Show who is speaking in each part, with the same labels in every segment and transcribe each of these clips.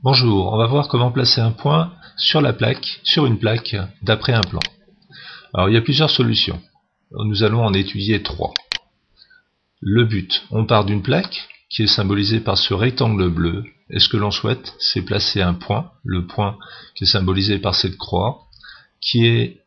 Speaker 1: Bonjour, on va voir comment placer un point sur une plaque d'après un plan. Alors il y a plusieurs solutions. Nous allons en étudier trois. Le but, on part d'une plaque qui est symbolisée par ce rectangle bleu, et ce que l'on souhaite, c'est placer un point, le point qui est symbolisé par cette croix, qui est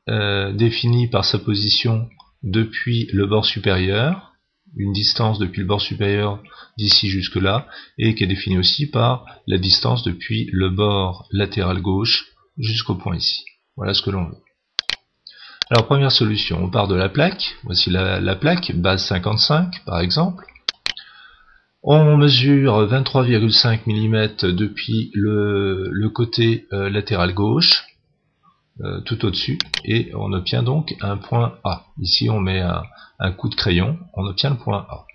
Speaker 1: défini par sa position depuis le bord supérieur, une distance depuis le bord supérieur d'ici jusque là, et qui est définie aussi par la distance depuis le bord latéral gauche jusqu'au point ici. Voilà ce que l'on veut. Alors première solution, on part de la plaque, voici la plaque, base 55 par exemple. On mesure 23,5 mm depuis le côté latéral gauche, tout au-dessus, et on obtient donc un point A. Ici on met un coup de crayon, on obtient le point A.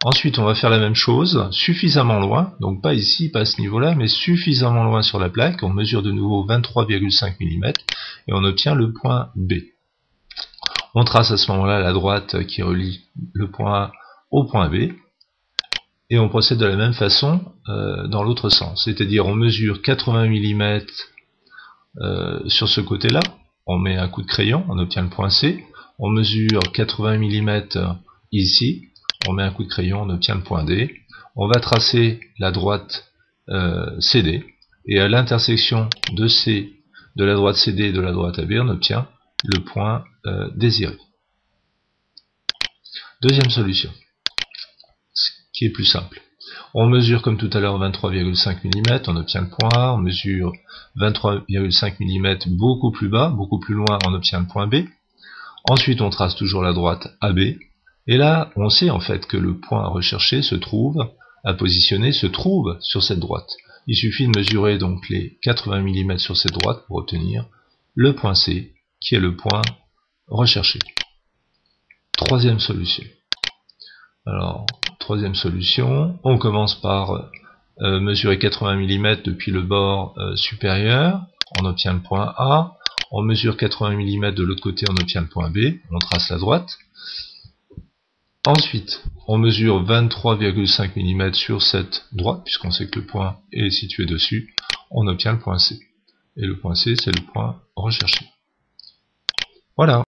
Speaker 1: Ensuite on va faire la même chose, suffisamment loin, donc pas ici, pas à ce niveau-là, mais suffisamment loin sur la plaque, on mesure de nouveau 23,5 mm, et on obtient le point B. On trace à ce moment-là la droite qui relie le point A au point B, et on procède de la même façon dans l'autre sens, c'est-à-dire on mesure 80 mm sur ce côté-là, on met un coup de crayon, on obtient le point C, on mesure 80 mm ici, on met un coup de crayon, on obtient le point D, on va tracer la droite CD, et à l'intersection de la droite CD et de la droite AB, on obtient le point désiré. Deuxième solution, qui est plus simple. On mesure comme tout à l'heure 23,5 mm, on obtient le point A, on mesure 23,5 mm beaucoup plus bas, beaucoup plus loin, on obtient le point B. Ensuite on trace toujours la droite AB, et là on sait en fait que le point à rechercher à positionner se trouve sur cette droite. Il suffit de mesurer donc les 80 mm sur cette droite pour obtenir le point C, qui est le point recherché. Troisième solution. Alors, troisième solution, on commence par mesurer 80 mm depuis le bord supérieur, on obtient le point A, on mesure 80 mm de l'autre côté, on obtient le point B, on trace la droite. Ensuite, on mesure 23,5 mm sur cette droite, puisqu'on sait que le point est situé dessus, on obtient le point C. Et le point C, c'est le point recherché. Voilà.